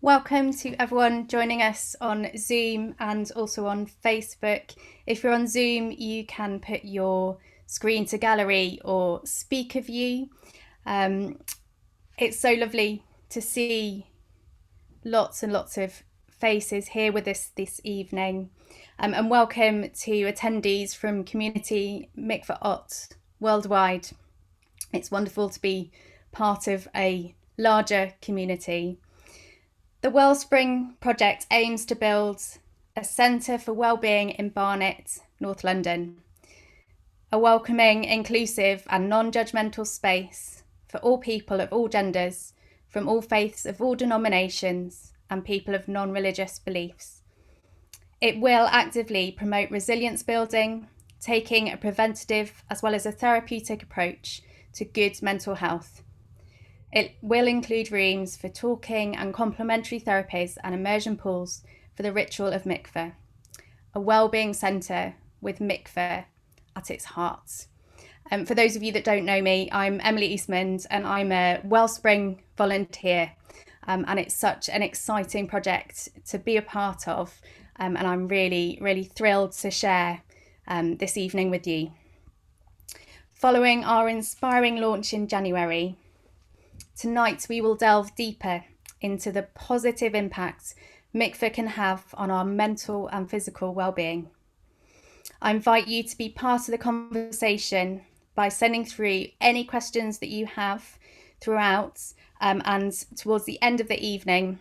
Welcome to everyone joining us on Zoom and also on Facebook. If you're on Zoom, you can put your screen to gallery or speaker view. It's so lovely to see lots and lots of faces here with us this evening. And welcome to attendees from community Mikvah worldwide. It's wonderful to be part of a larger community. The Wellspring Project aims to build a centre for wellbeing in Barnet, North London. A welcoming, inclusive and non-judgmental space for all people of all genders, from all faiths of all denominations and people of non-religious beliefs. It will actively promote resilience building, taking a preventative as well as a therapeutic approach to good mental health. It will include rooms for talking and complementary therapies and immersion pools for the ritual of Mikveh, a wellbeing centre with Mikveh at its heart. For those of you that don't know me, I'm Emily Eastmond and I'm a Wellspring volunteer. And it's such an exciting project to be a part of. And I'm really, really thrilled to share this evening with you. Following our inspiring launch in January, tonight we will delve deeper into the positive impact Mikveh can have on our mental and physical well-being. I invite you to be part of the conversation by sending through any questions that you have throughout, and towards the end of the evening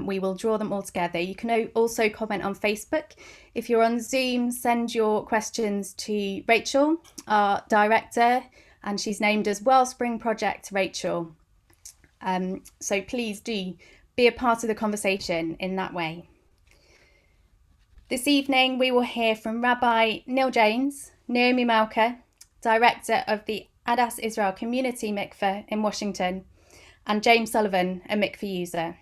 we will draw them all together. You can also comment on Facebook. If you're on Zoom, send your questions to Rachel, our director, and she's named as Wellspring Project Rachel. So please do be a part of the conversation in that way. This evening we will hear from Rabbi Neil Janes, Naomi Malka, director of the Adas Israel Community Mikveh in Washington, and James Sullivan, a Mikveh user.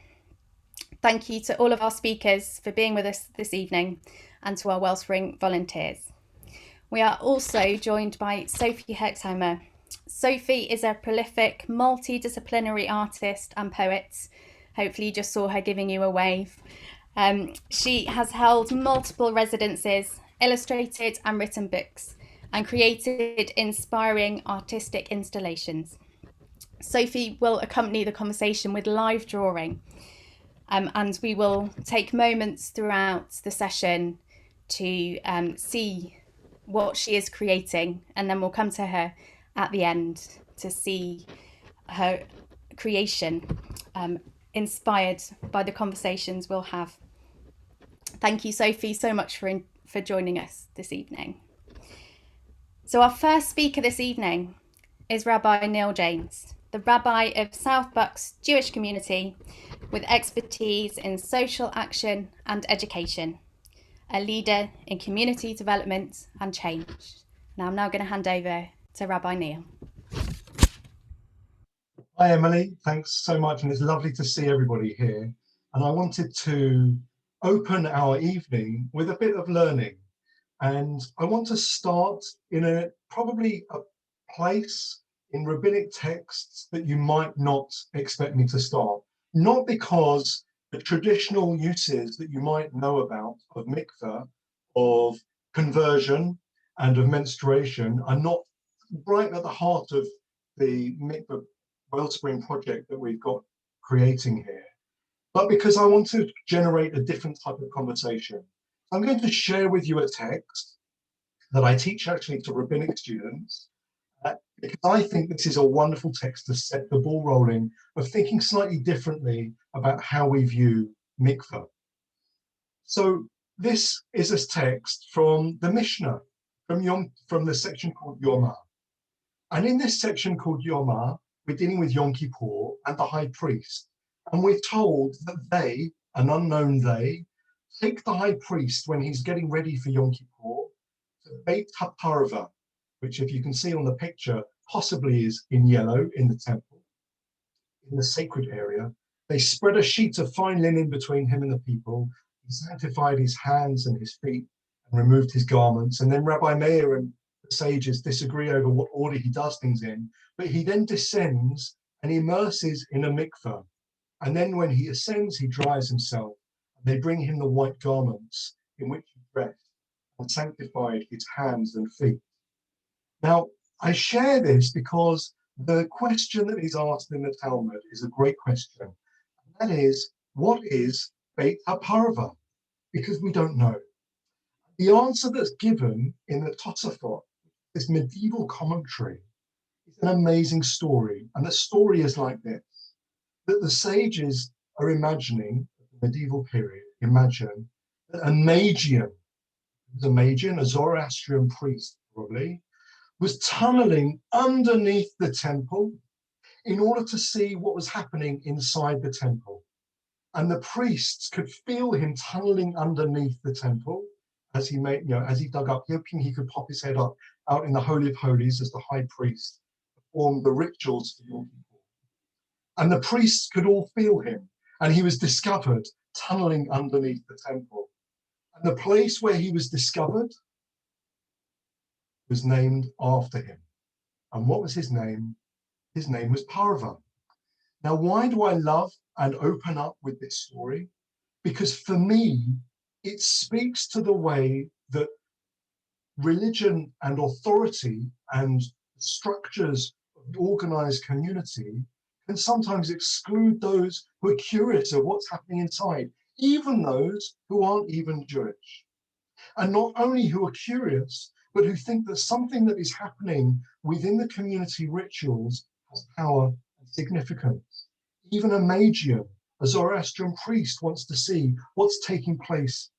Thank you to all of our speakers for being with us this evening and to our Wellspring volunteers. We are also joined by Sophie Herxheimer. Sophie is a prolific, multidisciplinary artist and poet. Hopefully you just saw her giving you a wave. She has held multiple residencies, illustrated and written books, and created inspiring artistic installations. Sophie will accompany the conversation with live drawing, and we will take moments throughout the session to see what she is creating, and then we'll come to her at the end to see her creation inspired by the conversations we'll have. Thank you, Sophie, so much for joining us this evening. So our first speaker this evening is Rabbi Neil Janes, the rabbi of South Bucks Jewish community with expertise in social action and education, a leader in community development and change. Now I'm going to hand over to Rabbi Neil. Hi Emily, thanks so much, and it's lovely to see everybody here. And I wanted to open our evening with a bit of learning, and I want to start in probably a place in rabbinic texts that you might not expect me to start. Not because the traditional uses that you might know about of mikveh, of conversion and of menstruation are not right at the heart of the mikveh Wellspring project that we've got creating here, but because I want to generate a different type of conversation. I'm going to share with you a text that I teach actually to rabbinic students, because I think this is a wonderful text to set the ball rolling of thinking slightly differently about how we view mikveh. So this is a text from the Mishnah, from the section called Yomah. And in this section called Yomah, we're dealing with Yom Kippur and the high priest. And we're told that they, an unknown they, take the high priest when he's getting ready for Yom Kippur to Beit HaParva, which, if you can see on the picture, possibly is in yellow in the temple, in the sacred area. They spread a sheet of fine linen between him and the people. He sanctified his hands and his feet and removed his garments. And then Rabbi Meir and the sages disagree over what order he does things in, but he then descends and immerses in a mikveh. And then when he ascends, he dries himself. And they bring him the white garments in which he dressed and sanctified his hands and feet. Now, I share this because the question that is asked in the Talmud is a great question. And that is, what is Beit HaParva? Because we don't know. The answer that's given in the Tosafot, this medieval commentary, is an amazing story. And the story is like this, that the sages are imagining, the medieval period, imagine that a Magian, a Zoroastrian priest probably, was tunneling underneath the temple in order to see what was happening inside the temple. And the priests could feel him tunneling underneath the temple as he made, as he dug up, hoping he could pop his head up out in the Holy of Holies as the high priest performed the rituals for Yom Kippur. And the priests could all feel him, and he was discovered tunneling underneath the temple. And the place where he was discovered was named after him. And what was his name? His name was Parva. Now, why do I love and open up with this story? Because for me, it speaks to the way that religion and authority and structures of the organized community can sometimes exclude those who are curious of what's happening inside, even those who aren't even Jewish. And not only who are curious, but who think that something that is happening within the community rituals has power and significance. Even a Magian, a Zoroastrian priest, wants to see what's taking place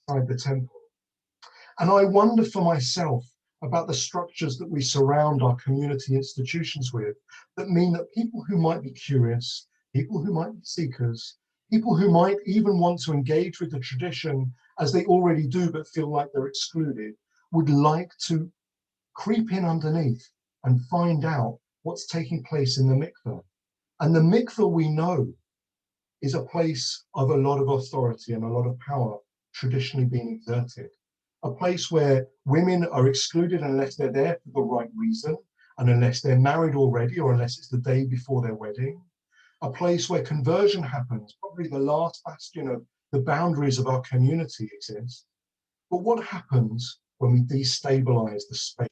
inside the temple. And I wonder for myself about the structures that we surround our community institutions with that mean that people who might be curious, people who might be seekers, people who might even want to engage with the tradition as they already do but feel like they're excluded, would like to creep in underneath and find out what's taking place in the mikveh. And the mikveh, we know, is a place of a lot of authority and a lot of power traditionally being exerted. A place where women are excluded unless they're there for the right reason, and unless they're married already, or unless it's the day before their wedding. A place where conversion happens, probably the last bastion of the boundaries of our community exist. But what happens when we destabilize the space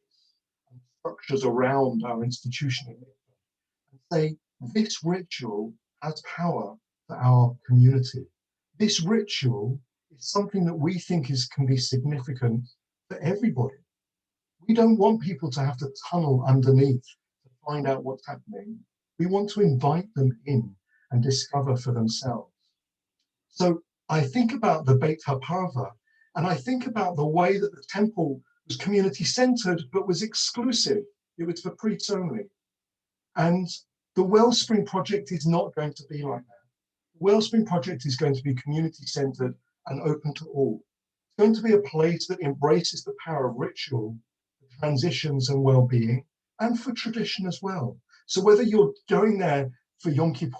and structures around our institution and say, this ritual has power for our community? This ritual is something that we think can be significant for everybody. We don't want people to have to tunnel underneath to find out what's happening. We want to invite them in and discover for themselves. So I think about the Beit HaParva, and I think about the way that the temple was community-centered, but was exclusive. It was for priests only. And the Wellspring Project is not going to be like that. The Wellspring Project is going to be community-centered and open to all. It's going to be a place that embraces the power of ritual, for transitions and well-being, and for tradition as well. So whether you're going there for Yom Kippur,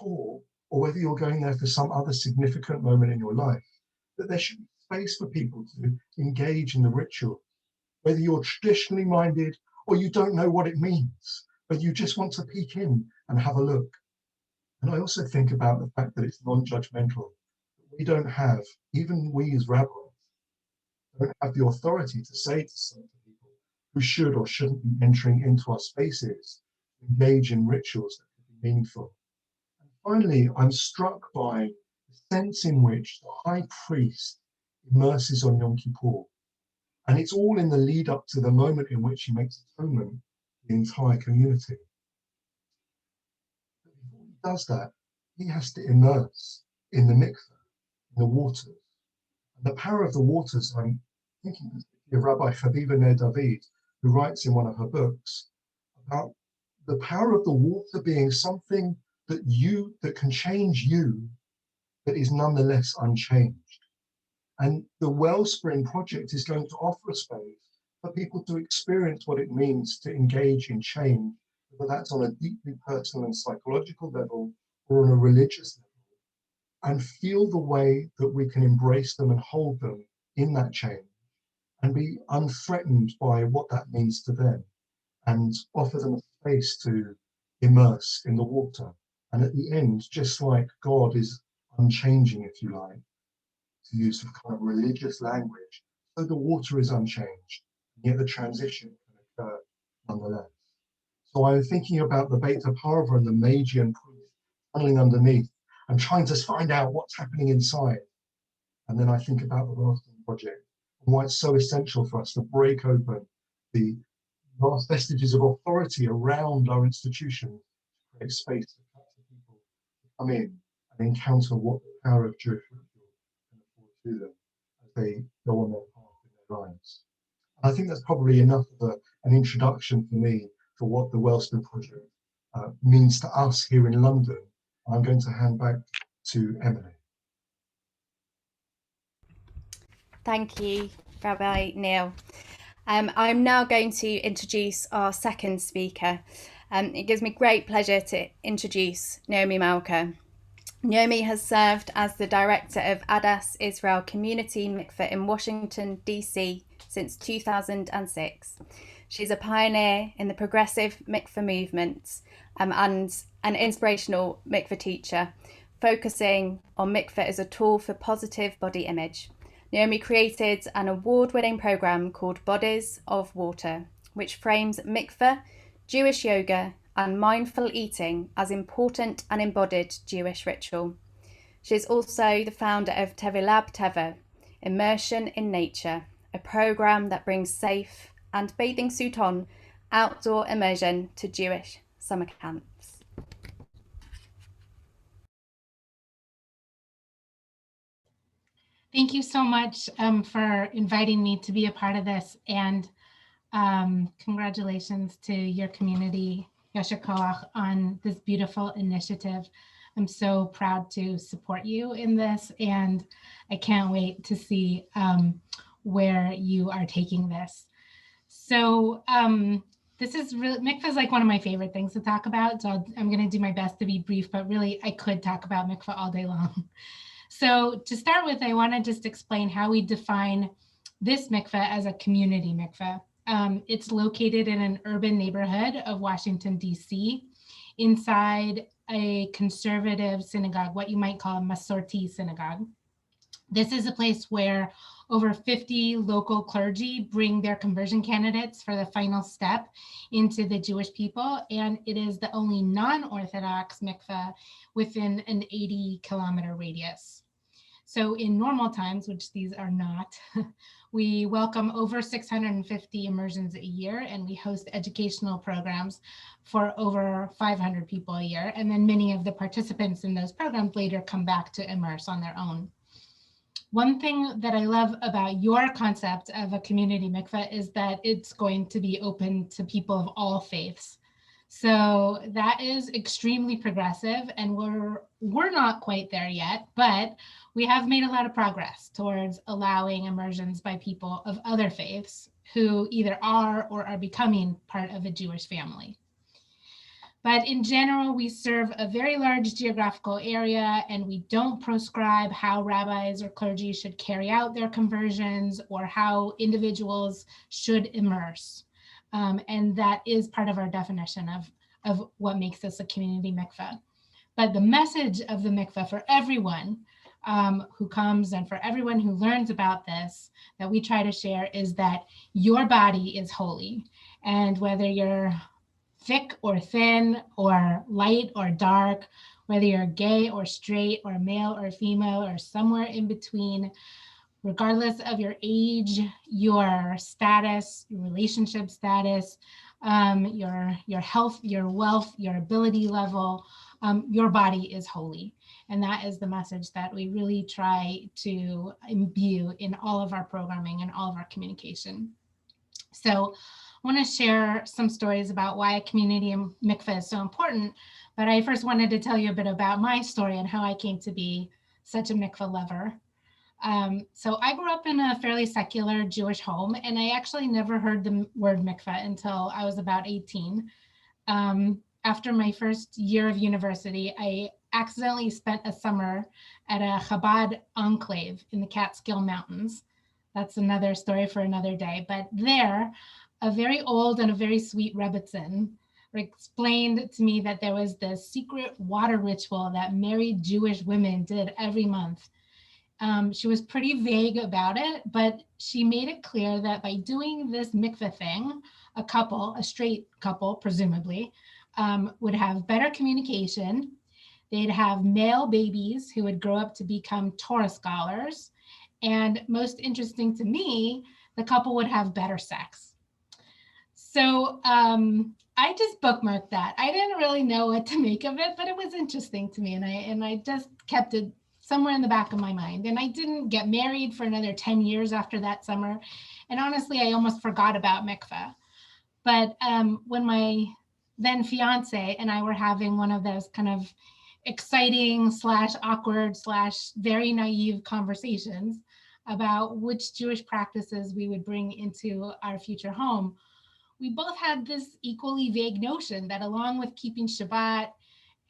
or whether you're going there for some other significant moment in your life, that there should be space for people to engage in the ritual. Whether you're traditionally minded or you don't know what it means, but you just want to peek in and have a look. And I also think about the fact that it's non-judgmental. We don't have, even we as rabbis, don't have the authority to say to some people who should or shouldn't be entering into our spaces, engage in rituals that could be meaningful. Finally, I'm struck by the sense in which the high priest immerses on Yom Kippur. And it's all in the lead up to the moment in which he makes atonement for the entire community. But before he does that, he has to immerse in the mikveh, in the waters. And the power of the waters, I'm thinking of Rabbi Chaviva Ner David, who writes in one of her books about the power of the water being something that can change you, but is nonetheless unchanged. And the Wellspring Project is going to offer a space for people to experience what it means to engage in change, whether that's on a deeply personal and psychological level or on a religious level, and feel the way that we can embrace them and hold them in that change and be unthreatened by what that means to them, and offer them a space to immerse in the water And at the end, just like God is unchanging, if you like, to use some kind of religious language, so the water is unchanged, yet the transition can occur nonetheless. So I'm thinking about the Beit Parva and the Magian priest tunneling underneath and trying to find out what's happening inside. And then I think about the Wellspring Project and why it's so essential for us to break open the last vestiges of authority around our institutions, to create space for people to come in and encounter what the power of Jewish ritual can afford to them as they go on their path in their lives. And I think that's probably enough of an introduction for me for what the Wellspring Project means to us here in London. I'm going to hand back to Emily. Thank you, Rabbi Neil. I'm now going to introduce our second speaker. It gives me great pleasure to introduce Naomi Malka. Naomi has served as the director of Adas Israel Community Mikveh in Washington, D.C. since 2006. She's a pioneer in the progressive mikveh movement and an inspirational mikveh teacher, focusing on mikveh as a tool for positive body image. Naomi created an award-winning program called Bodies of Water, which frames mikveh, Jewish yoga, and mindful eating as important and embodied Jewish ritual. She is also the founder of Tevilab Teva, Immersion in Nature, a program that brings safe and bathing suit on outdoor immersion to Jewish summer camps. Thank you so much for inviting me to be a part of this, and congratulations to your community, Yasher Koach, on this beautiful initiative. I'm so proud to support you in this, and I can't wait to see where you are taking this. So this is really, mikveh is like one of my favorite things to talk about, so I'm going to do my best to be brief, but really I could talk about mikveh all day long. So to start with, I want to just explain how we define this mikveh as a community mikveh. It's located in an urban neighborhood of Washington, D.C., inside a conservative synagogue, what you might call a Masorti synagogue. This is a place where over 50 local clergy bring their conversion candidates for the final step into the Jewish people, and it is the only non-Orthodox mikveh within an 80-kilometer radius. So in normal times, which these are not, we welcome over 650 immersions a year, and we host educational programs for over 500 people a year. And then many of the participants in those programs later come back to immerse on their own. One thing that I love about your concept of a community mikveh is that it's going to be open to people of all faiths. So that is extremely progressive, and we're not quite there yet, but we have made a lot of progress towards allowing immersions by people of other faiths who either are or are becoming part of a Jewish family. But in general, we serve a very large geographical area, and we don't prescribe how rabbis or clergy should carry out their conversions or how individuals should immerse. And that is part of our definition of what makes this a community mikveh. But the message of the mikveh for everyone who comes and for everyone who learns about this that we try to share is that your body is holy. And whether you're thick or thin or light or dark, whether you're gay or straight or male or female or somewhere in between, regardless of your age, your status, your relationship status, your health, your wealth, your ability level, your body is holy. And that is the message that we really try to imbue in all of our programming and all of our communication. So I want to share some stories about why a community mikveh is so important, but I first wanted to tell you a bit about my story and how I came to be such a mikveh lover. So I grew up in a fairly secular Jewish home, and I actually never heard the word mikveh until I was about 18. After my first year of university, I accidentally spent a summer at a Chabad enclave in the Catskill Mountains. That's another story for another day. But there, a very old and a very sweet Rebbitzin, explained to me that there was this secret water ritual that married Jewish women did every month. She was pretty vague about it, but she made it clear that by doing this mikveh thing, a straight couple, presumably, would have better communication. They'd have male babies who would grow up to become Torah scholars. And most interesting to me, the couple would have better sex. So I just bookmarked that. I didn't really know what to make of it, but it was interesting to me. And I just kept it somewhere in the back of my mind. And I didn't get married for another 10 years after that summer. And honestly, I almost forgot about mikveh. But when my then fiance and I were having one of those kind of exciting / awkward / very naive conversations about which Jewish practices we would bring into our future home, we both had this equally vague notion that along with keeping Shabbat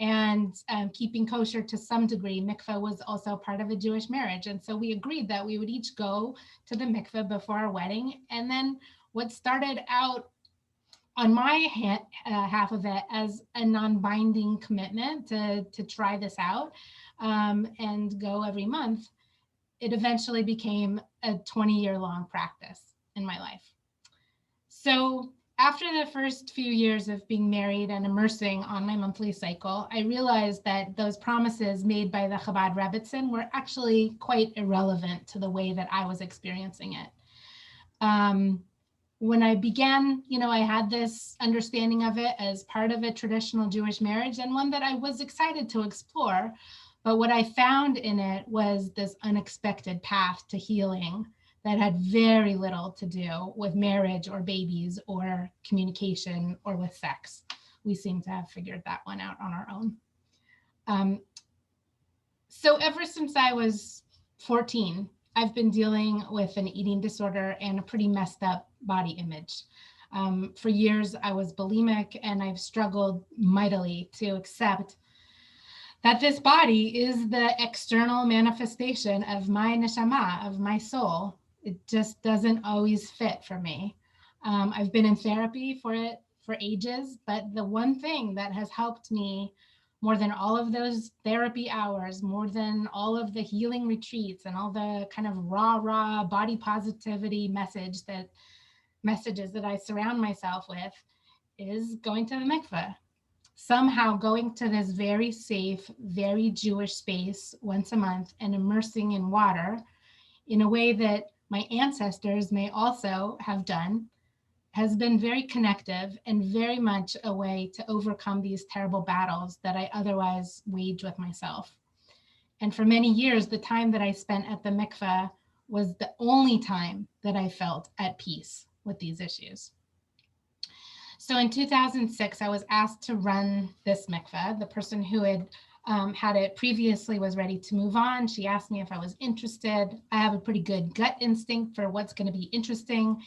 and keeping kosher to some degree, mikveh was also part of a Jewish marriage. And so we agreed that we would each go to the mikveh before our wedding. And then what started out on my half of it as a non-binding commitment to try this out and go every month, it eventually became a 20-year-long practice in my life. So after the first few years of being married and immersing on my monthly cycle, I realized that those promises made by the Chabad Rebbetzin were actually quite irrelevant to the way that I was experiencing it. When I began, I had this understanding of it as part of a traditional Jewish marriage and one that I was excited to explore. But what I found in it was this unexpected path to healing that had very little to do with marriage or babies or communication or with sex. We seem to have figured that one out on our own. So ever since I was 14, I've been dealing with an eating disorder and a pretty messed up body image. For years, I was bulimic, and I've struggled mightily to accept that this body is the external manifestation of my neshama, of my soul. It just doesn't always fit for me. I've been in therapy for it for ages, but the one thing that has helped me more than all of those therapy hours, more than all of the healing retreats and all the kind of rah body positivity messages that I surround myself with, is going to the mikveh. Somehow going to this very safe, very Jewish space once a month and immersing in water in a way that my ancestors may also have done has been very connective and very much a way to overcome these terrible battles that I otherwise wage with myself. And for many years, the time that I spent at the mikveh was the only time that I felt at peace with these issues. So in 2006, I was asked to run this mikveh. The person who had had it previously was ready to move on. She asked me if I was interested. I have a pretty good gut instinct for what's going to be interesting.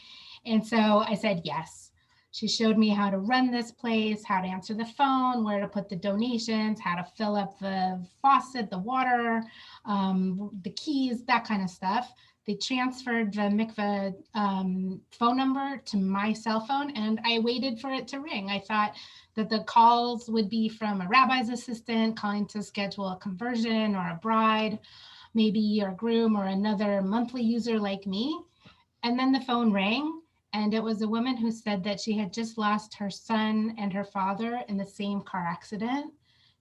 And so I said yes. She showed me how to run this place, how to answer the phone, where to put the donations, how to fill up the faucet, the water, the keys, that kind of stuff. They transferred the mikveh phone number to my cell phone, and I waited for it to ring. I thought that the calls would be from a rabbi's assistant calling to schedule a conversion or a bride, maybe your groom or another monthly user like me. And then the phone rang, and it was a woman who said that she had just lost her son and her father in the same car accident.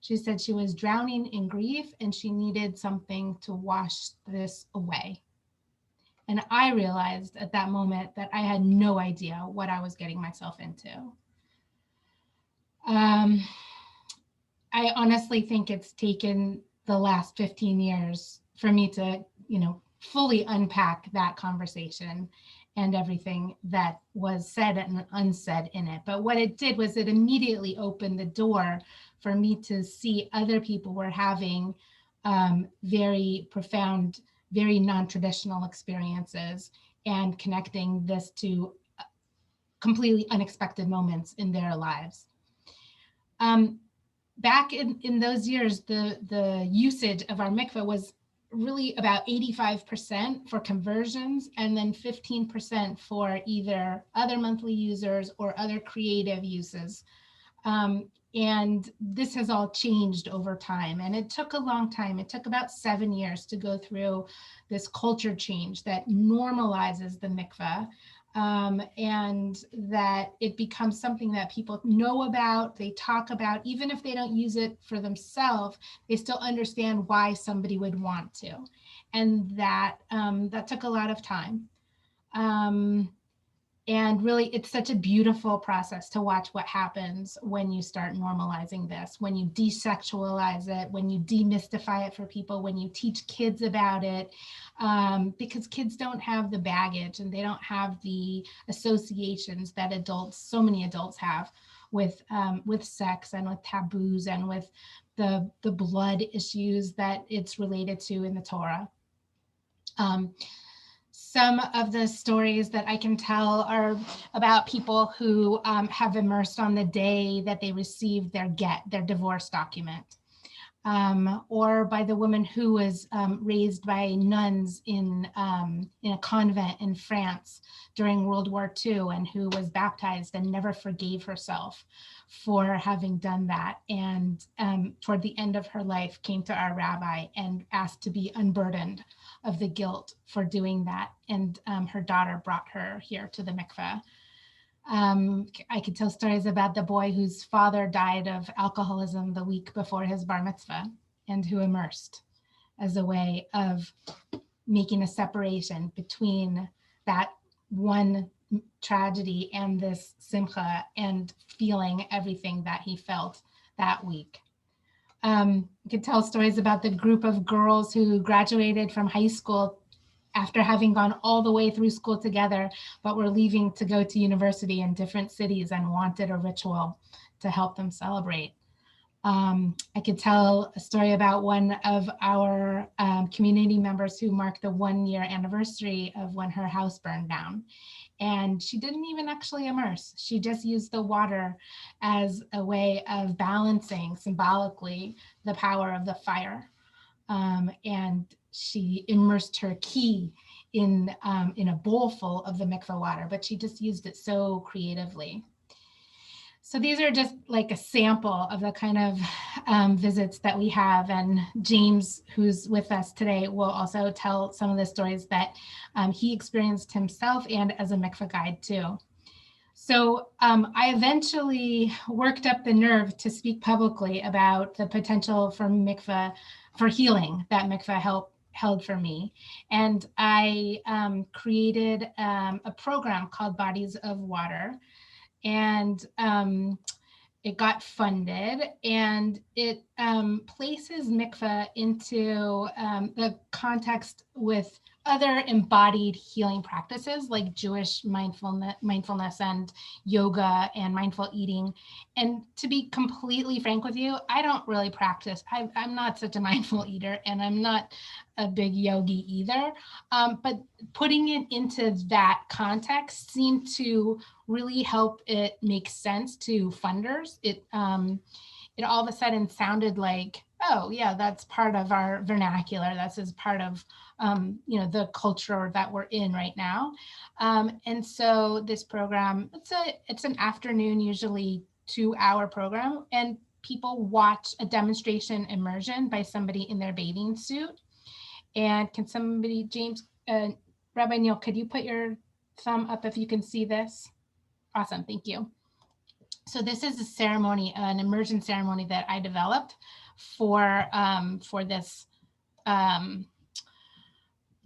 She said she was drowning in grief and she needed something to wash this away. And I realized at that moment that I had no idea what I was getting myself into. I honestly think it's taken the last 15 years for me to, fully unpack that conversation and everything that was said and unsaid in it. But what it did was it immediately opened the door for me to see other people were having very profound, very non-traditional experiences and connecting this to completely unexpected moments in their lives. Back in those years, the usage of our mikveh was really about 85% for conversions and then 15% for either other monthly users or other creative uses And this has all changed over time. And it took a long time. It took about 7 years to go through this culture change that normalizes the mikveh, and that it becomes something that people know about, they talk about, even if they don't use it for themselves, they still understand why somebody would want to. And that took a lot of time. Um, and really, it's such a beautiful process to watch what happens when you start normalizing this, when you desexualize it, when you demystify it for people, when you teach kids about it, because kids don't have the baggage and they don't have the associations that so many adults have with sex and with taboos and with the blood issues that it's related to in the Torah. Some of the stories that I can tell are about people who have immersed on the day that they received their divorce document, or by the woman who was raised by nuns in a convent in France during World War II, and who was baptized and never forgave herself for having done that. And toward the end of her life, came to our rabbi and asked to be unburdened of the guilt for doing that. And her daughter brought her here to the mikveh. I could tell stories about the boy whose father died of alcoholism the week before his bar mitzvah, and who immersed as a way of making a separation between that one tragedy and this simcha, and feeling everything that he felt that week. I could tell stories about the group of girls who graduated from high school after having gone all the way through school together, but were leaving to go to university in different cities and wanted a ritual to help them celebrate. I could tell a story about one of our community members who marked the 1-year anniversary of when her house burned down. And she didn't even actually immerse. She just used the water as a way of balancing symbolically the power of the fire. And she immersed her key in a bowl full of the mikveh water, but she just used it so creatively. So these are just like a sample of the kind of visits that we have. And James, who's with us today, will also tell some of the stories that he experienced himself and as a mikveh guide too. So I eventually worked up the nerve to speak publicly about the potential for mikveh, for healing that mikveh held for me. And I created a program called Bodies of Water. And it got funded, and it places mikveh into the context with other embodied healing practices like Jewish mindfulness and yoga and mindful eating. And to be completely frank with you, I don't really practice. I'm not such a mindful eater, and I'm not a big yogi either. But putting it into that context seemed to really help it make sense to funders. It all of a sudden sounded like, oh yeah, that's part of our vernacular. That's as part of the culture that we're in right now. And so this program, it's an afternoon, usually 2-hour program, and people watch a demonstration immersion by somebody in their bathing suit. And can somebody, James, Rabbi Neil, could you put your thumb up if you can see this? Awesome, thank you. So this is a ceremony, an immersion ceremony that I developed for this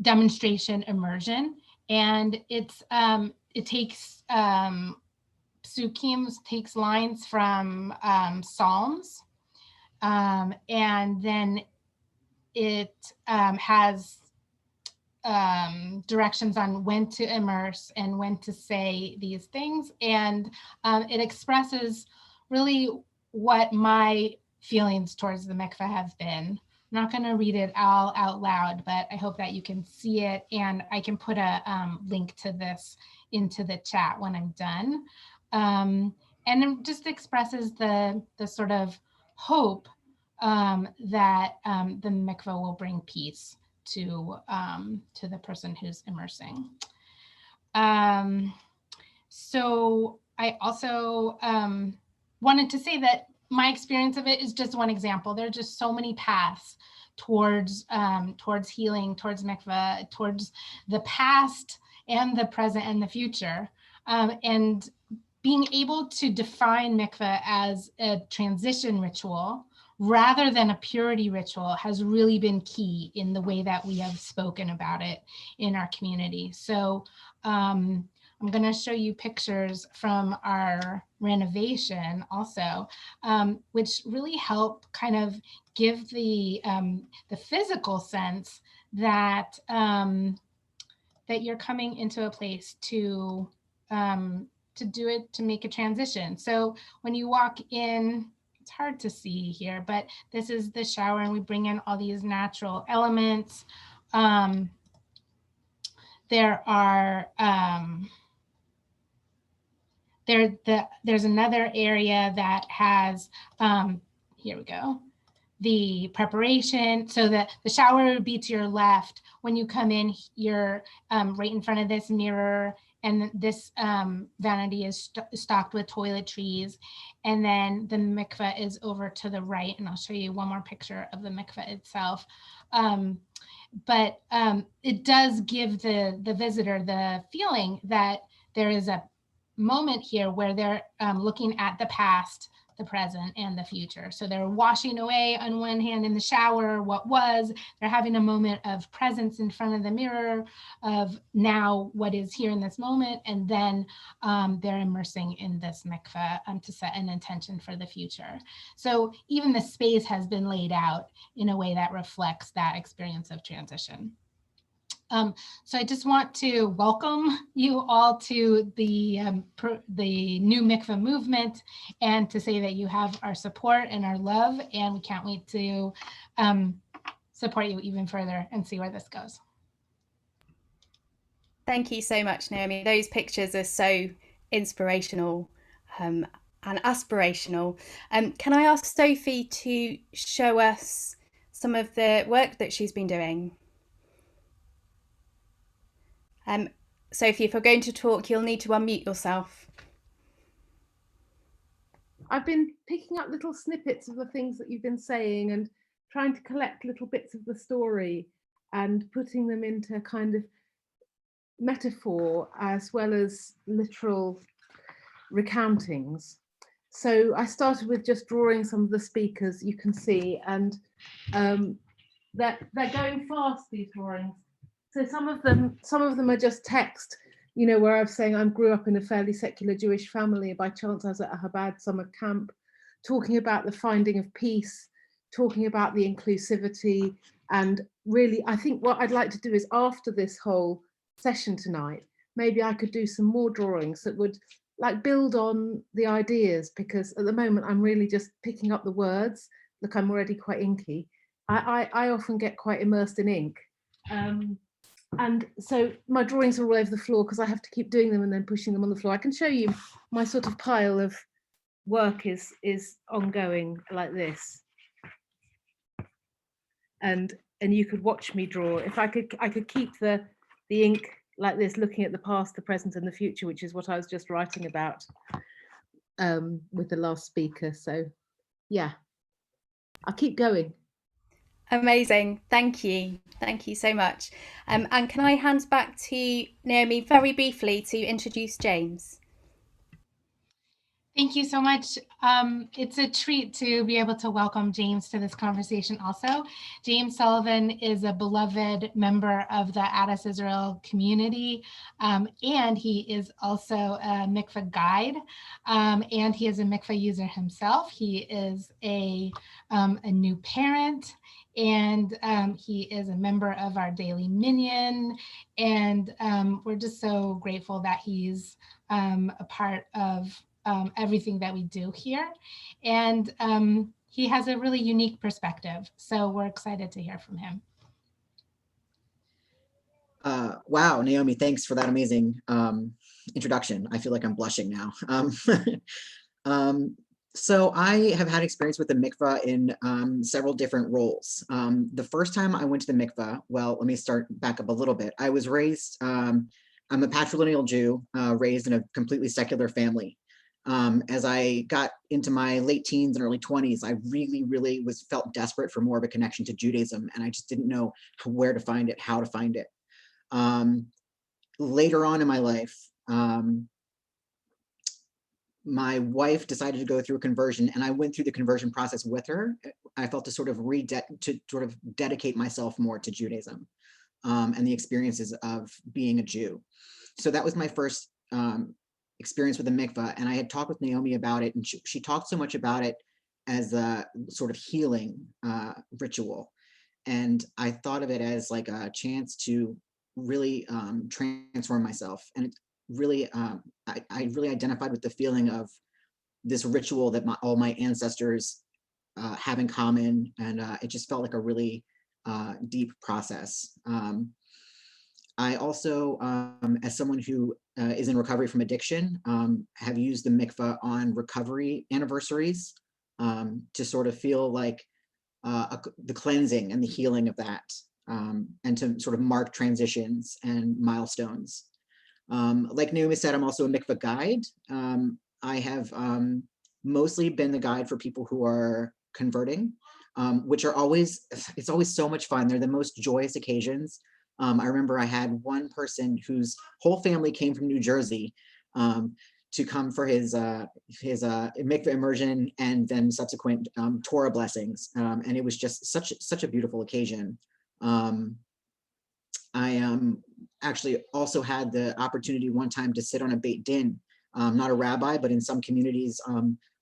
demonstration immersion, and it takes psukim, takes lines from Psalms, and then it has directions on when to immerse and when to say these things. And it expresses really what my feelings towards the mikveh have been. I'm not going to read it all out loud, but I hope that you can see it. And I can put a link to this into the chat when I'm done. And it just expresses the sort of hope that the mikveh will bring peace to the person who's immersing. So I also wanted to say that my experience of it is just one example. There are just so many paths towards healing, towards mikveh, towards the past and the present and the future. And being able to define mikveh as a transition ritual rather than a purity ritual has really been key in the way that we have spoken about it in our community. So I'm going to show you pictures from our renovation also, which really help kind of give the physical sense that that you're coming into a place to do it, to make a transition. So when you walk in, it's hard to see here, but this is the shower, and we bring in all these natural elements. There are there's another area that has here we go, the preparation. So the shower would be to your left. When you come in, you're right in front of this mirror, and this vanity is stocked with toiletries. And then the mikveh is over to the right, and I'll show you one more picture of the mikveh itself. But it does give the visitor the feeling that there is a moment here where they're looking at the past, the present, and the future. So they're washing away on one hand in the shower what was, they're having a moment of presence in front of the mirror of now what is here in this moment, and then they're immersing in this mikveh to set an intention for the future. So even the space has been laid out in a way that reflects that experience of transition. So I just want to welcome you all to the new mikveh movement, and to say that you have our support and our love, and we can't wait to support you even further and see where this goes. Thank you so much, Naomi. Those pictures are so inspirational and aspirational. Can I ask Sophie to show us some of the work that she's been doing? Sophie, if you're going to talk, you'll need to unmute yourself. I've been picking up little snippets of the things that you've been saying and trying to collect little bits of the story and putting them into kind of metaphor as well as literal recountings. So I started with just drawing some of the speakers, you can see, and they're going fast, these drawings. So some of them are just text, you know, where I'm saying I grew up in a fairly secular Jewish family. By chance, I was at a Chabad summer camp, talking about the finding of peace, talking about the inclusivity. And really, I think what I'd like to do is, after this whole session tonight, maybe I could do some more drawings that would like build on the ideas, because at the moment I'm really just picking up the words. Look, I'm already quite inky. I often get quite immersed in ink. And so my drawings are all over the floor because I have to keep doing them and then pushing them on the floor. I can show you my sort of pile of work is ongoing like this. And you could watch me draw. If I could keep the ink like this, looking at the past, the present, and the future, which is what I was just writing about with the last speaker. So yeah, I'll keep going. Amazing. Thank you. Thank you so much. And can I hand back to Naomi very briefly to introduce James? Thank you so much. It's a treat to be able to welcome James to this conversation also. James Sullivan is a beloved member of the Adas Israel community, and he is also a mikveh guide, and he is a mikveh user himself. He is a new parent, and he is a member of our daily minyan, and we're just so grateful that he's a part of everything that we do here. And he has a really unique perspective. So we're excited to hear from him. Wow, Naomi, thanks for that amazing introduction. I feel like I'm blushing now. So I have had experience with the mikveh in several different roles. The first time I went to the mikveh, well, let me start back up a little bit. I was raised, I'm a patrilineal Jew, raised in a completely secular family. As I got into my late teens and early 20s, I really felt desperate for more of a connection to Judaism, and I just didn't know where to find it, how to find it. Later on in my life, my wife decided to go through a conversion, and I went through the conversion process with her. I felt to sort of dedicate myself more to Judaism and the experiences of being a Jew. So that was my first experience with the mikvah, and I had talked with Naomi about it, and she talked so much about it as a sort of healing ritual, and I thought of it as like a chance to really transform myself. And it really, I really identified with the feeling of this ritual that all my ancestors have in common, and it just felt like a really deep process. I also, as someone who is in recovery from addiction, have used the mikvah on recovery anniversaries to sort of feel like the cleansing and the healing of that, and to sort of mark transitions and milestones. Like Naomi said, I'm also a mikvah guide. I have mostly been the guide for people who are converting, which are always, it's always so much fun. They're the most joyous occasions. I remember I had one person whose whole family came from New Jersey to come for his mikveh immersion and then subsequent Torah blessings, and it was just such a beautiful occasion. I actually also had the opportunity one time to sit on a Beit Din, not a rabbi, but in some communities,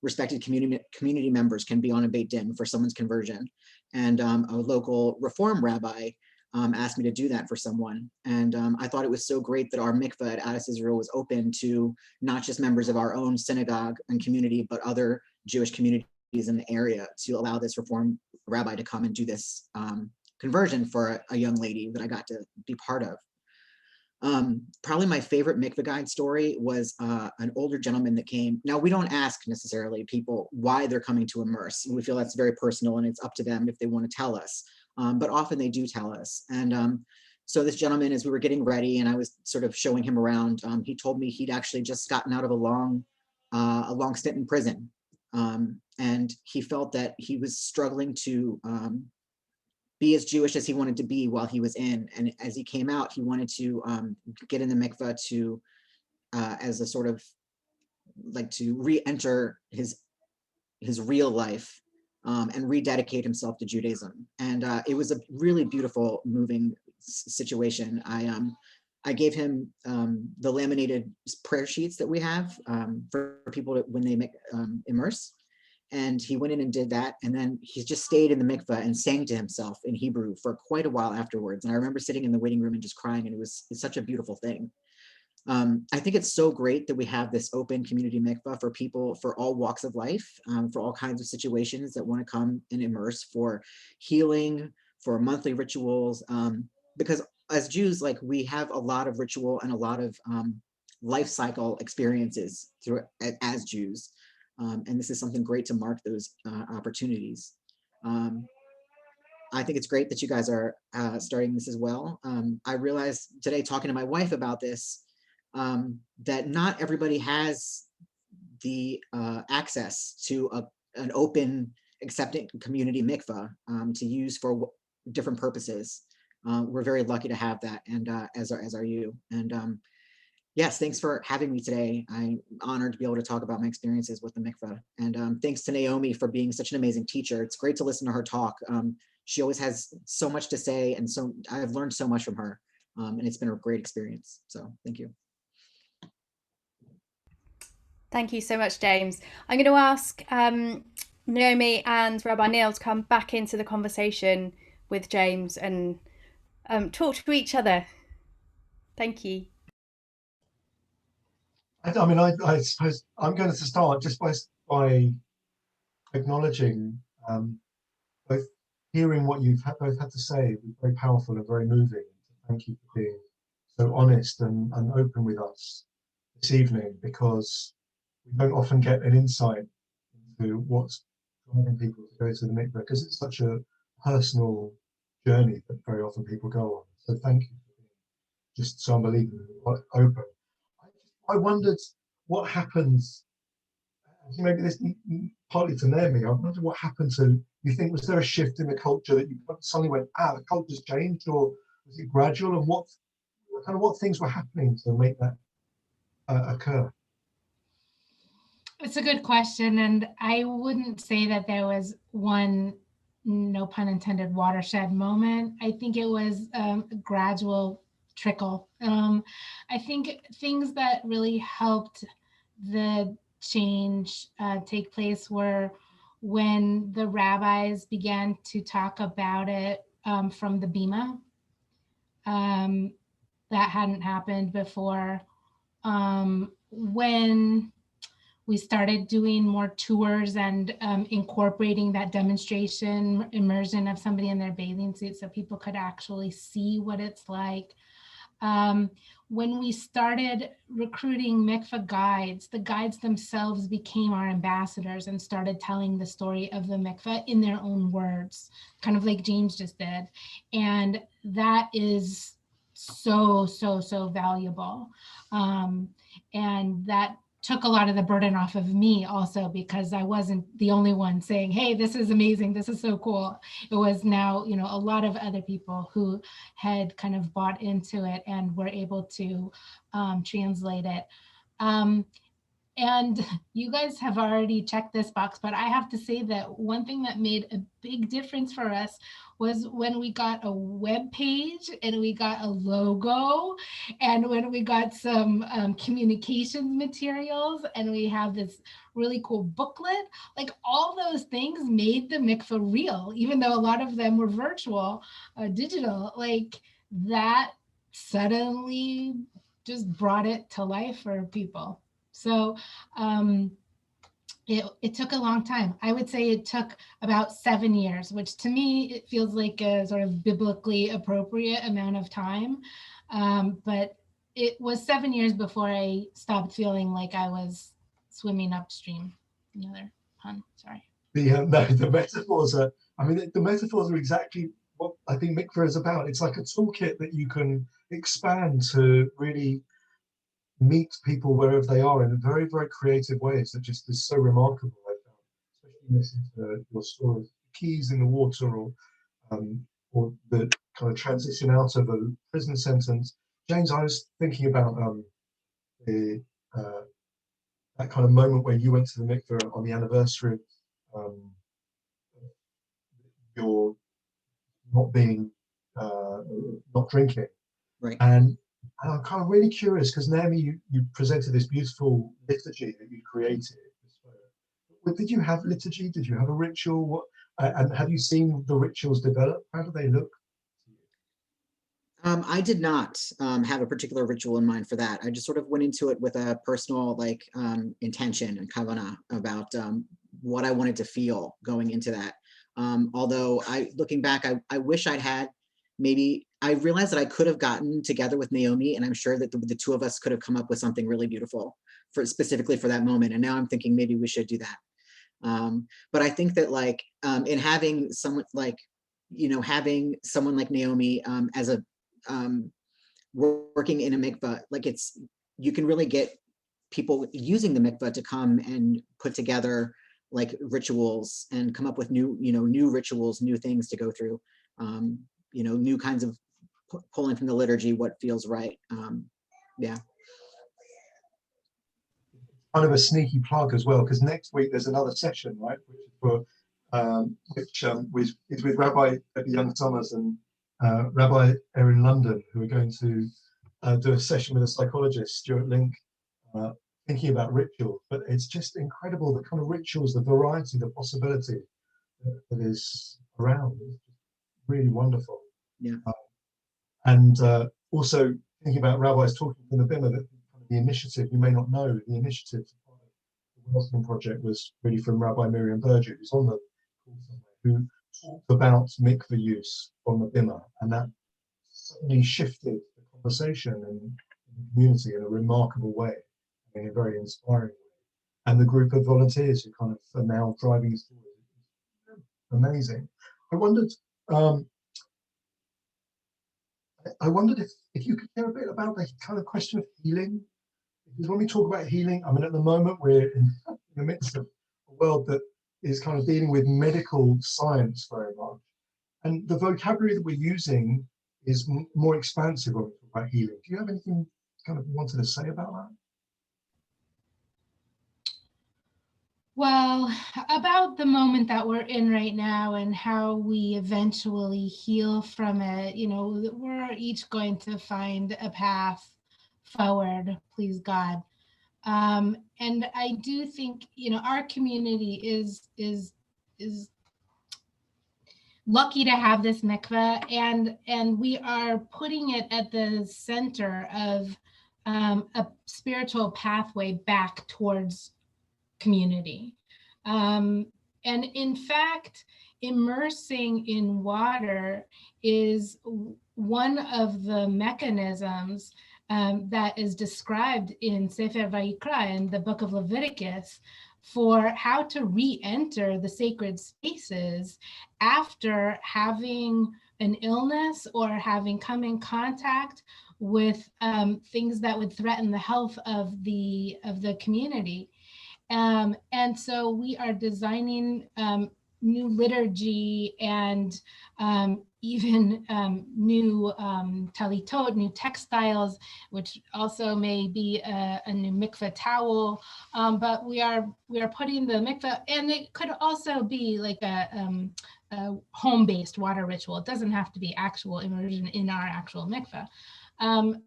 respected community members can be on a Beit Din for someone's conversion, and a local Reform rabbi asked me to do that for someone. And I thought it was so great that our mikveh at Adas Israel was open to not just members of our own synagogue and community, but other Jewish communities in the area, to allow this Reform rabbi to come and do this conversion for a young lady that I got to be part of. Probably my favorite mikveh guide story was an older gentleman that came. Now, we don't ask necessarily people why they're coming to immerse. We feel that's very personal, and it's up to them if they want to tell us. But often they do tell us. And so this gentleman, as we were getting ready and I was sort of showing him around, he told me he'd actually just gotten out of a long stint in prison. And he felt that he was struggling to be as Jewish as he wanted to be while he was in. And as he came out, he wanted to get in the mikveh to, as a sort of, like, to re-enter his real life, and rededicate himself to Judaism. And it was a really beautiful, moving situation. I gave him the laminated prayer sheets that we have for people when they immerse. And he went in and did that. And then he just stayed in the mikveh and sang to himself in Hebrew for quite a while afterwards. And I remember sitting in the waiting room and just crying, and it's such a beautiful thing. I think it's so great that we have this open community mikveh for people for all walks of life, for all kinds of situations that want to come and immerse, for healing, for monthly rituals, because as Jews, like, we have a lot of ritual and a lot of life cycle experiences through as Jews. And this is something great to mark those opportunities. I think it's great that you guys are starting this as well. I realized today, talking to my wife about this, that not everybody has the access to an open, accepting community mikveh to use for different purposes. We're very lucky to have that, and as are you. And yes, thanks for having me today. I'm honored to be able to talk about my experiences with the mikveh. And thanks to Naomi for being such an amazing teacher. It's great to listen to her talk. She always has so much to say, and so I've learned so much from her, and it's been a great experience. So thank you. Thank you so much, James. I'm going to ask Naomi and Rabbi Neil to come back into the conversation with James and talk to each other. Thank you. I mean, I suppose I'm going to start just by acknowledging both hearing what you've both had to say. It was very powerful and very moving. Thank you for being so honest and open with us this evening, because we don't often get an insight into what's driving people to go to the mikveh, because it's such a personal journey that very often people go on. So thank you for being just so unbelievably open. I wondered what happens maybe this partly to Naomi, I wonder what happened to, you think, was there a shift in the culture that you suddenly went, the culture's changed, or was it gradual, and what things were happening to make that occur? It's a good question, and I wouldn't say that there was one, no pun intended, watershed moment. I think it was a gradual trickle. I think things that really helped the change take place were when the rabbis began to talk about it from the Bima. That hadn't happened before. When we started doing more tours and incorporating that demonstration immersion of somebody in their bathing suit so people could actually see what it's like. When we started recruiting mikveh guides, the guides themselves became our ambassadors and started telling the story of the mikveh in their own words, kind of like James just did. And that is so valuable. And that took a lot of the burden off of me also, because I wasn't the only one saying, hey, this is amazing, this is so cool. It was now, a lot of other people who had kind of bought into it and were able to translate it. And you guys have already checked this box, but I have to say that one thing that made a big difference for us was when we got a web page and we got a logo, and when we got some communications materials, and we have this really cool booklet. Like, all those things made the mikveh real, even though a lot of them were virtual, digital. Like, that suddenly just brought it to life for people. So it took a long time. I would say it took about 7 years, which to me, it feels like a sort of biblically appropriate amount of time. But it was 7 years before I stopped feeling like I was swimming upstream. Another pun, sorry. The metaphors are, the metaphors are exactly what I think Mikveh is about. It's like a toolkit that you can expand to really meet people wherever they are in very, very creative ways that just is so remarkable. I found, especially listening to your stories, keys in the water, or the kind of transition out of a prison sentence. James, I was thinking about that kind of moment where you went to the mikveh on the anniversary of your not drinking, Right. And I'm kind of really curious because Naomi, you presented this beautiful liturgy that you created. Did you have liturgy? Did you have a ritual? And have you seen the rituals develop? How do they look? I did not have a particular ritual in mind for that. I just sort of went into it with a personal intention and kavanah about what I wanted to feel going into that. Although looking back, I wish I'd had maybe, I realized that I could have gotten together with Naomi, and I'm sure that the two of us could have come up with something really beautiful specifically for that moment. And now I'm thinking maybe we should do that. But I think that in having someone having someone like Naomi as a working in a mikveh, you can really get people using the mikveh to come and put together rituals and come up with new rituals, new things to go through, new kinds of pulling from the liturgy what feels right. Yeah. Kind of a sneaky plug as well, because next week there's another session, right? Which is with Rabbi Young Thomas and Rabbi Erin London, who are going to do a session with a psychologist, Stuart Link, thinking about ritual. But it's just incredible, the kind of rituals, the variety, the possibility that is around. It's really wonderful. Yeah. And also thinking about rabbis talking from the Bima, that the initiative, you may not know, the initiative of the Wellspring Project was really from Rabbi Miriam Burgett, who's on the call somewhere, who talked about mikveh use on the Bima, and that suddenly shifted the conversation in the community in a remarkable way, in a very inspiring way. And the group of volunteers who kind of are now driving this forward. Amazing. I wondered if you could hear a bit about the kind of question of healing. Because when we talk about healing, at the moment we're in in the midst of a world that is kind of dealing with medical science very much. And the vocabulary that we're using is more expansive about healing. Do you have anything kind of wanted to say about that? Well, about the moment that we're in right now and how we eventually heal from it, you know, we're each going to find a path forward, please God. And I do think, you know, our community is lucky to have this mikveh, and we are putting it at the center of a spiritual pathway back towards community. And in fact, immersing in water is one of the mechanisms that is described in Sefer Vayikra, in the book of Leviticus, for how to re-enter the sacred spaces after having an illness or having come in contact with things that would threaten the health of the community. And so we are designing new liturgy and even new talitot, new textiles, which also may be a new mikveh towel. But we are putting the mikveh, and it could also be like a home-based water ritual. It doesn't have to be actual immersion in our actual mikveh.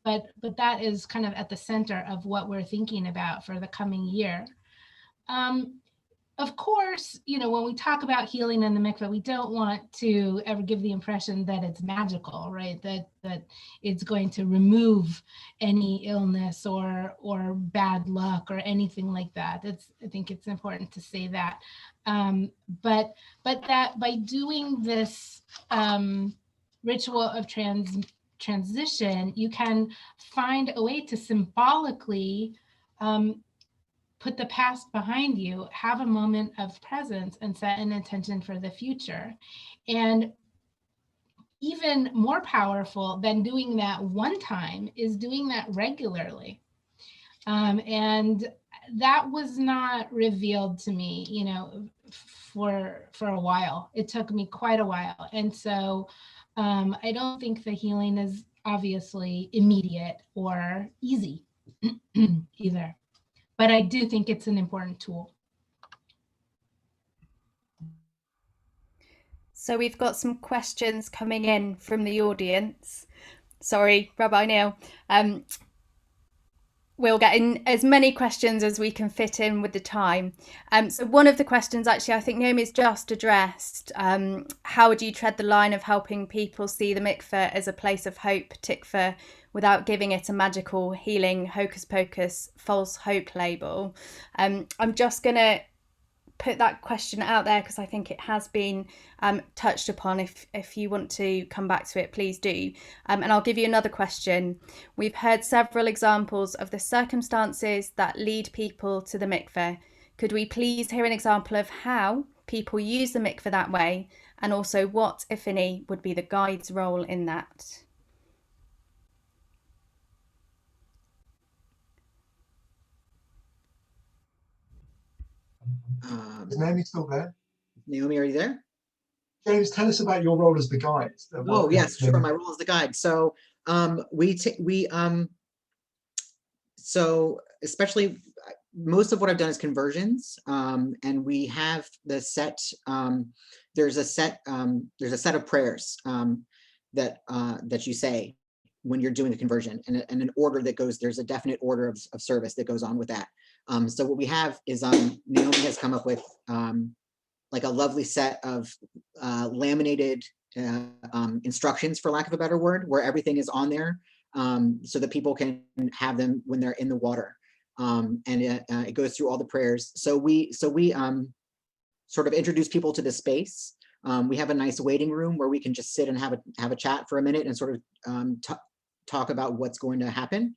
But that is kind of at the center of what we're thinking about for the coming year. Of course, you know, when we talk about healing in the mikveh, we don't want to ever give the impression that it's magical, right? That it's going to remove any illness or bad luck or anything like that. I think it's important to say that. But that by doing this ritual of transition, you can find a way to symbolically put the past behind you, have a moment of presence, and set an intention for the future. And even more powerful than doing that one time is doing that regularly. And that was not revealed to me, you know, for a while. It took me quite a while. And so I don't think the healing is obviously immediate or easy either. But I do think it's an important tool. So we've got some questions coming in from the audience. Sorry, Rabbi Neil. We'll get in as many questions as we can fit in with the time. So one of the questions, actually, I think Naomi's just addressed. How would you tread the line of helping people see the mikveh as a place of hope, tikvah, without giving it a magical, healing, hocus pocus, false hope label? I'm just going to put that question out there because I think it has been touched upon. If you want to come back to it, please do. And I'll give you another question. We've heard several examples of the circumstances that lead people to the mikveh. Could we please hear an example of how people use the mikveh that way, and also what, if any, would be the guide's role in that? Is Naomi still there? Naomi, are you there? James, tell us about your role as the guide. Oh, yes, sure. My role as the guide. So so especially most of what I've done is conversions, and we have the set. There's a set of prayers that you say when you're doing the conversion, and an order that goes. There's a definite order of service that goes on with that. So what we have is Naomi has come up with like a lovely set of laminated instructions, for lack of a better word, where everything is on there, so that people can have them when they're in the water. And it goes through all the prayers. So we sort of introduce people to the space. We have a nice waiting room where we can just sit and have a chat for a minute and sort of talk about what's going to happen.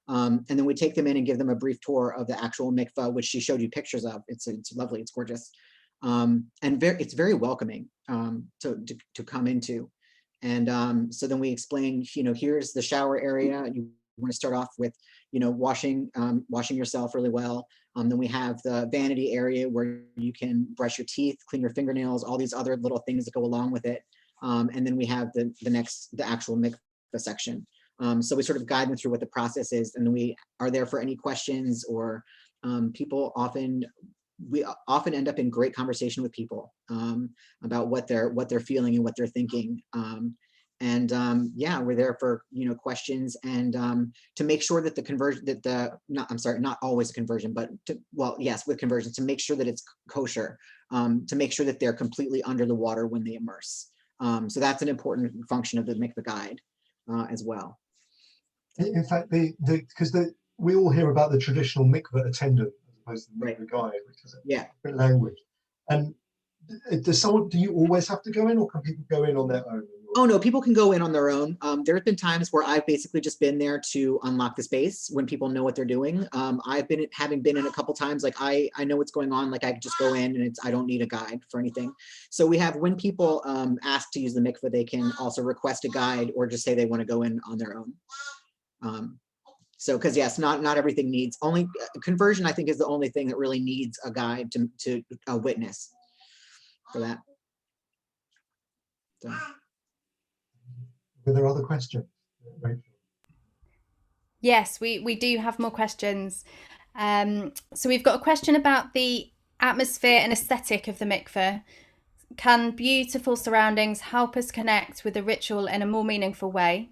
And then we take them in and give them a brief tour of the actual mikvah, which she showed you pictures of. It's lovely, it's gorgeous. And it's very welcoming to come into. And so then we explain, you know, here's the shower area. You want to start off with, you know, washing yourself really well. Then we have the vanity area where you can brush your teeth, clean your fingernails, all these other little things that go along with it. And then we have the actual mikveh section. So we sort of guide them through what the process is, and then we are there for any questions, or we often end up in great conversation with people about what they're feeling and what they're thinking. Yeah, we're there for questions, and to make sure that the conversion, not always a conversion, but yes, with conversion, to make sure that it's kosher, to make sure that they're completely under the water when they immerse. So that's an important function of the mikveh guide as well. In fact, because we all hear about the traditional mikveh attendant as opposed to the mikveh guide, which is a different language. And do you always have to go in, or can people go in on their own? Oh no, people can go in on their own. There have been times where I've basically just been there to unlock the space when people know what they're doing. Having been in a couple times, like I know what's going on, like I just go in and I don't need a guide for anything. So we have, when people ask to use the mikveh, they can also request a guide or just say they want to go in on their own. So, because yes, not everything needs, only conversion, I think, is the only thing that really needs a guide to witness for that. So. Were there other questions? Yes, we do have more questions. So we've got a question about the atmosphere and aesthetic of the mikveh. Can beautiful surroundings help us connect with the ritual in a more meaningful way?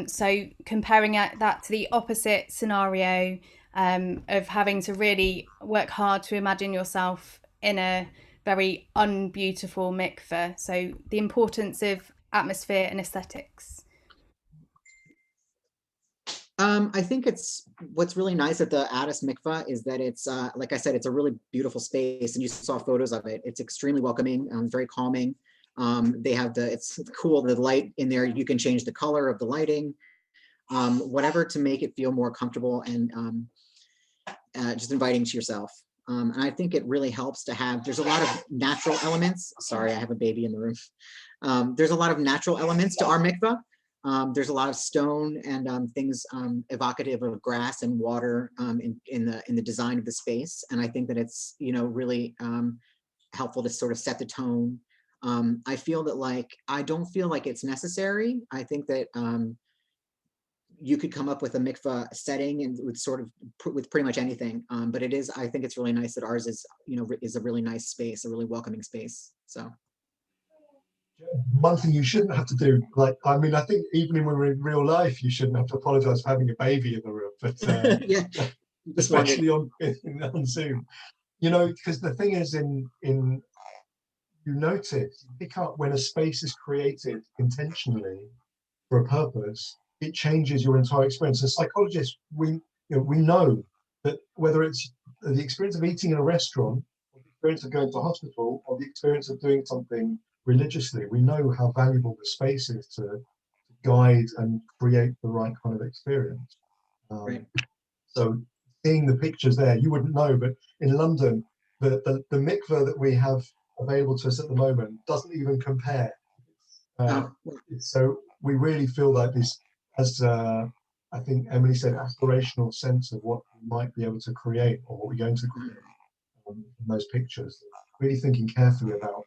So comparing that to the opposite scenario of having to really work hard to imagine yourself in a very unbeautiful mikveh. So the importance of atmosphere and aesthetics. I think what's really nice at the Addis Mikveh is that it's, like I said, it's a really beautiful space, and you saw photos of it. It's extremely welcoming, very calming. They have it's cool, the light in there, you can change the color of the lighting, whatever to make it feel more comfortable and just inviting to yourself. And I think it really helps to have, there's a lot of natural elements. Sorry, I have a baby in the room. There's a lot of natural elements to our mikveh. There's a lot of stone and things evocative of grass and water in the design of the space. And I think that it's really helpful to sort of set the tone. I feel that I don't feel like it's necessary. I think that you could come up with a mikveh setting and with pretty much anything. But I think it's really nice that ours is a really nice space, a really welcoming space. So. One thing you shouldn't have to do, I think even when we're in real life, you shouldn't have to apologize for having a baby in the room, but yeah, especially on Zoom, because the thing is, you pick up when a space is created intentionally for a purpose, it changes your entire experience. As psychologists, we know that whether it's the experience of eating in a restaurant, or the experience of going to hospital, or the experience of doing something religiously, we know how valuable the space is to guide and create the right kind of experience. Right. So seeing the pictures there, you wouldn't know, but in London, the mikveh that we have available to us at the moment doesn't even compare. So we really feel like this, as I think Emily said, aspirational sense of what we might be able to create, or what we're going to create in those pictures. Really thinking carefully about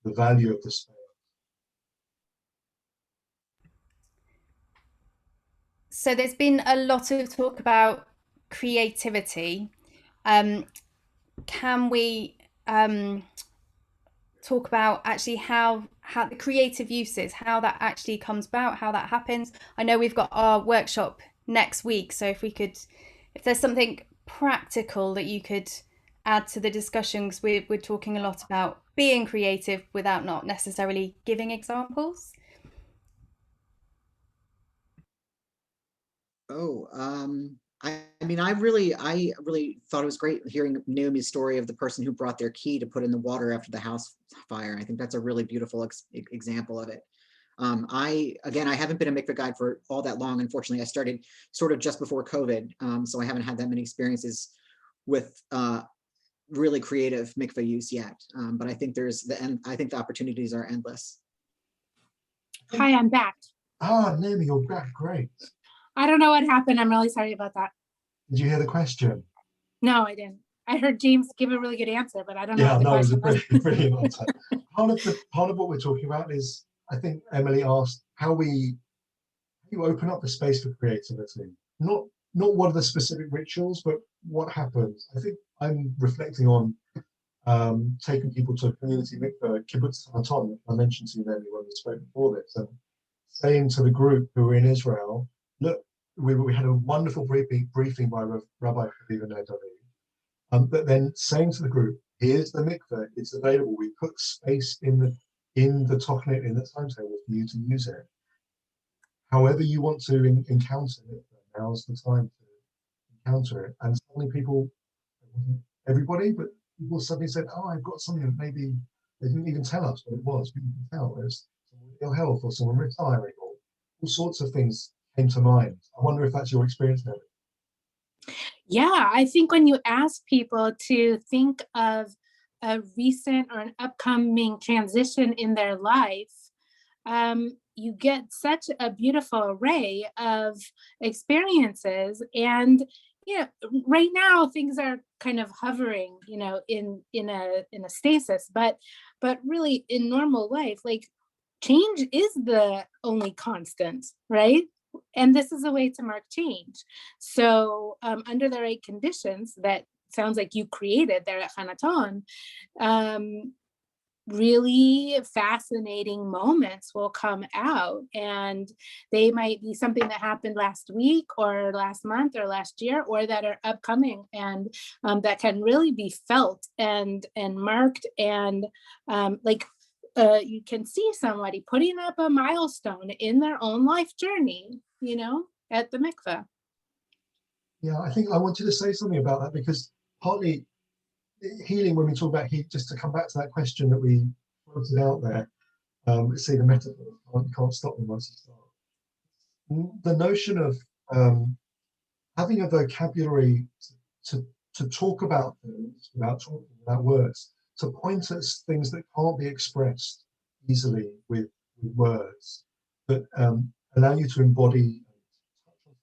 the value of the space. So there's been a lot of talk about creativity. Can we talk about actually how the creative uses, how that actually comes about, how that happens? I know we've got our workshop next week, so if there's something practical that you could add to the discussions, we're talking a lot about being creative without not necessarily giving examples. I really thought it was great hearing Naomi's story of the person who brought their key to put in the water after the house fire. I think that's a really beautiful example of it. I haven't been a mikveh guide for all that long. Unfortunately, I started sort of just before COVID, so I haven't had that many experiences with really creative mikveh use yet. But I think the opportunities are endless. Hi, I'm back. Naomi, you're back. Great. I don't know what happened. I'm really sorry about that. Did you hear the question? No, I didn't. I heard James give a really good answer, but I don't know Yeah, what the no, it was a question was. brilliant answer. Part of what we're talking about is, I think Emily asked how you open up the space for creativity. Not what are the specific rituals, but what happens. I think I'm reflecting on taking people to a community mikveh, kibbutz Hanaton, I mentioned to you then when we spoke before this, and saying to the group who were in Israel, look, we had a wonderful briefing by Rabbi Neil Janes, but then saying to the group, here's the mikveh, it's available. We put space in the Tochnit, in the timetable for you to use it. However you want to encounter it, now's the time to encounter it. And suddenly people, everybody, but people suddenly said, oh, I've got something that maybe they didn't even tell us what it was. People can tell there's someone with ill health or someone retiring, or all sorts of things came to mind. I wonder if that's your experience now. Yeah, I think when you ask people to think of a recent or an upcoming transition in their life, you get such a beautiful array of experiences. And right now things are kind of hovering, in a stasis, but really in normal life, like, change is the only constant, right? And this is a way to mark change. So under the right conditions that sounds like you created there at Hanaton, really fascinating moments will come out, and they might be something that happened last week or last month or last year, or that are upcoming, and that can really be felt and marked, and you can see somebody putting up a milestone in their own life journey, at the mikveh. Yeah, I think I wanted to say something about that, because partly healing, when we talk about heat, just to come back to that question that we floated out there, see the metaphor, you can't stop them once you start. The notion of having a vocabulary to talk about things without talking about words, to point at things that can't be expressed easily with words, but allow you to embody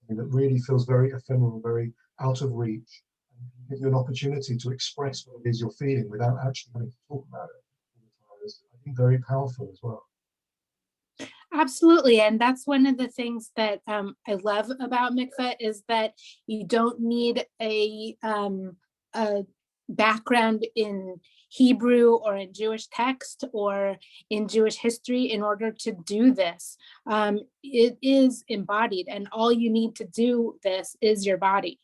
something that really feels very ephemeral, very out of reach, and give you an opportunity to express what it is you're feeling without actually having to talk about it all the time. Is, I think, very powerful as well. Absolutely. And that's one of the things that I love about mikveh, is that you don't need a background in Hebrew or in Jewish text or in Jewish history in order to do this. It is embodied, and all you need to do this is your body.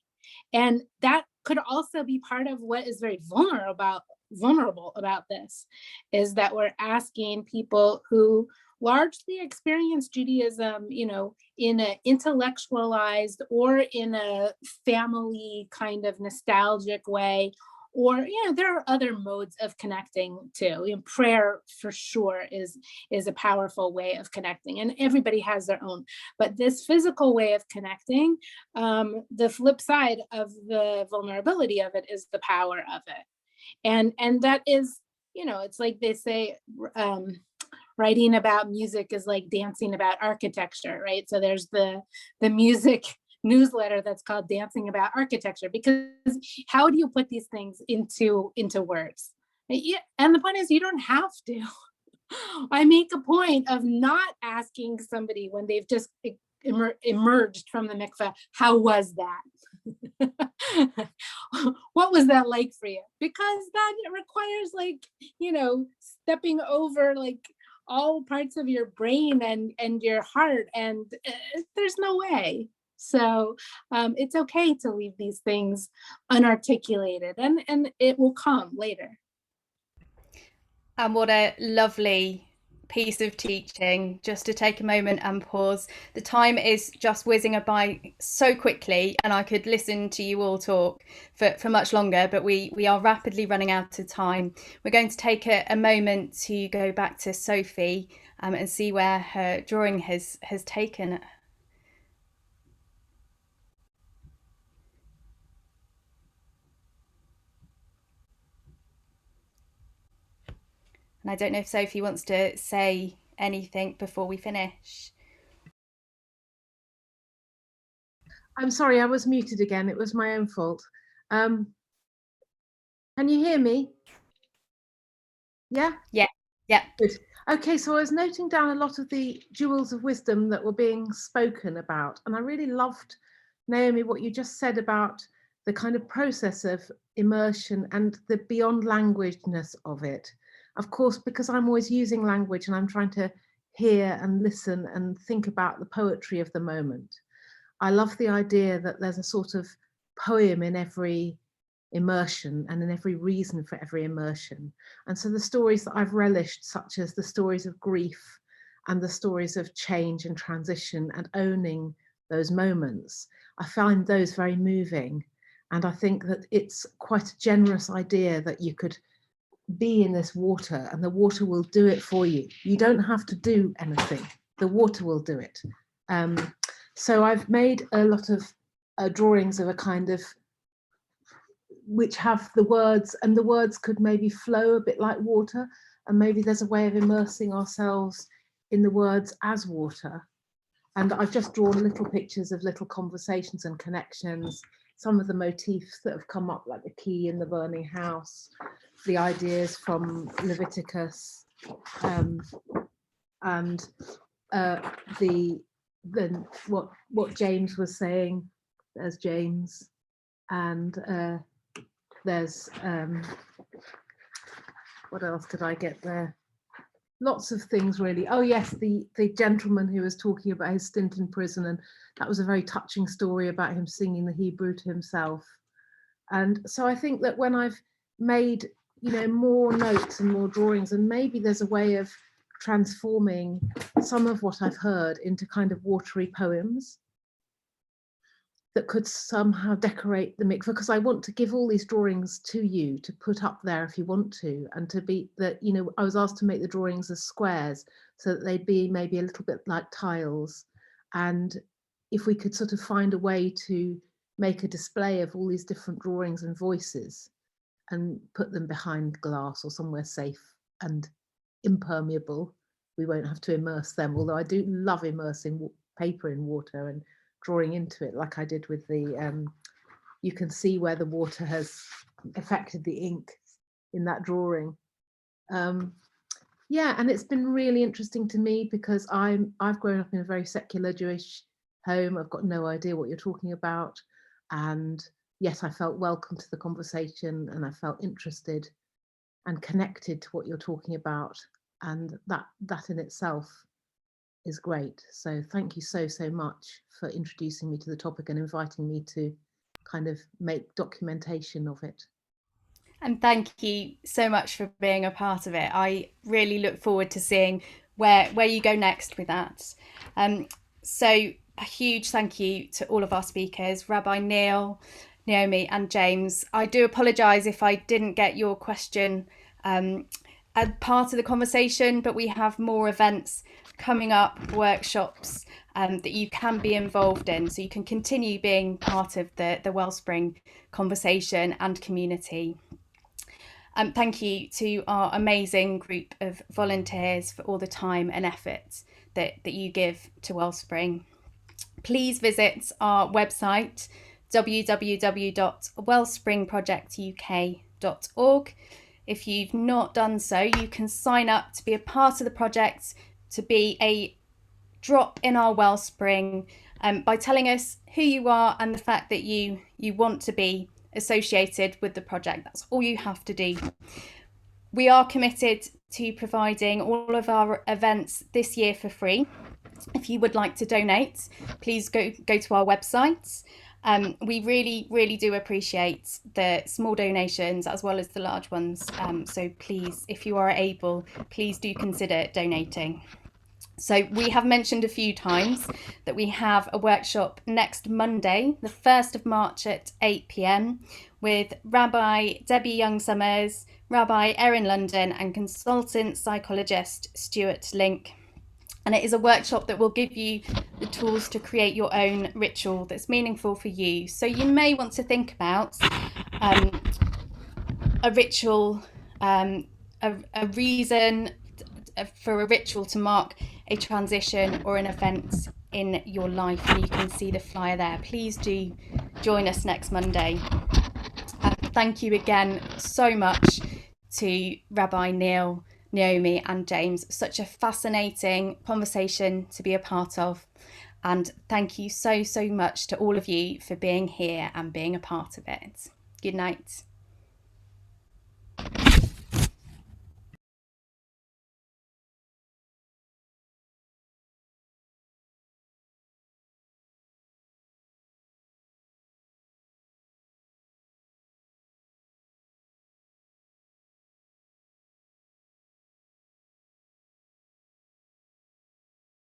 And that could also be part of what is very vulnerable about this, is that we're asking people who largely experience Judaism, in an intellectualized or in a family kind of nostalgic way, or there are other modes of connecting too. Prayer for sure is a powerful way of connecting, and everybody has their own. But this physical way of connecting, the flip side of the vulnerability of it is the power of it, and that is, it's like they say, writing about music is like dancing about architecture, right? So there's the music newsletter that's called Dancing About Architecture, because how do you put these things into words? And the point is, you don't have to. I make a point of not asking somebody when they've just emerged from the mikveh, how was that? What was that like for you? Because that requires stepping over all parts of your brain and your heart, and there's no way. So it's okay to leave these things unarticulated, and it will come later. And what a lovely piece of teaching, just to take a moment and pause. The time is just whizzing by so quickly, and I could listen to you all talk for much longer, but we are rapidly running out of time. We're going to take a moment to go back to Sophie and see where her drawing has taken her. And I don't know if Sophie wants to say anything before we finish. I'm sorry, I was muted again. It was my own fault. Can you hear me? Yeah? Yeah. Good. Okay, so I was noting down a lot of the jewels of wisdom that were being spoken about, and I really loved, Naomi, what you just said about the kind of process of immersion and the beyond languageness of it. Of course, because I'm always using language and I'm trying to hear and listen and think about the poetry of the moment. I love the idea that there's a sort of poem in every immersion and in every reason for every immersion. And so the stories that I've relished, such as the stories of grief and the stories of change and transition and owning those moments, I find those very moving. And I think that it's quite a generous idea that you could be in this water and the water will do it for you. You don't have to do anything. The water will do it. So I've made a lot of drawings of a kind of, which have the words, and the words could maybe flow a bit like water, and maybe there's a way of immersing ourselves in the words as water. And I've just drawn little pictures of little conversations and connections, some of the motifs that have come up, like the key in the burning house, the ideas from Leviticus, and what James was saying. There's James, and there's what else did I get there? Lots of things, really. Oh yes, the gentleman who was talking about his stint in prison, and that was a very touching story about him singing the Hebrew to himself. And so I think that when I've made, more notes and more drawings, and maybe there's a way of transforming some of what I've heard into kind of watery poems that could somehow decorate the mikveh, because I want to give all these drawings to you to put up there if you want to, and to be that, I was asked to make the drawings as squares so that they'd be maybe a little bit like tiles. And if we could sort of find a way to make a display of all these different drawings and voices and put them behind glass or somewhere safe and impermeable, we won't have to immerse them, although I do love immersing paper in water and drawing into it, like I did with the, you can see where the water has affected the ink in that drawing. Yeah, and it's been really interesting to me because I've grown up in a very secular Jewish home. I've got no idea what you're talking about. And yet I felt welcome to the conversation, and I felt interested and connected to what you're talking about. And that in itself is great. So thank you so much for introducing me to the topic and inviting me to kind of make documentation of it. And thank you so much for being a part of it. I really look forward to seeing where you go next with that. So a huge thank you to all of our speakers, Rabbi Neil, Naomi and James. I do apologise if I didn't get your question as part of the conversation, but we have more events coming up, workshops that you can be involved in, so you can continue being part of the Wellspring conversation and community. Thank you to our amazing group of volunteers for all the time and effort that you give to Wellspring. Please visit our website, www.wellspringprojectuk.org. If you've not done so, you can sign up to be a part of the project, to be a drop in our Wellspring by telling us who you are and the fact that you want to be associated with the project. That's all you have to do. We are committed to providing all of our events this year for free. If you would like to donate, please go to our website. We really do appreciate the small donations as well as the large ones. So please, if you are able, please do consider donating. So we have mentioned a few times that we have a workshop next Monday, the 1st of March at 8 p.m. with Rabbi Debbie Young-Summers, Rabbi Erin London and consultant psychologist Stuart Link. And it is a workshop that will give you the tools to create your own ritual that's meaningful for you. So you may want to think about a ritual, a reason for a ritual to mark a transition or an event in your life, and you can see the flyer there. Please do join us next Monday. thank you again so much to Rabbi Neil, Naomi and James. Such a fascinating conversation to be a part of. And thank you so much to all of you for being here and being a part of it. Good night.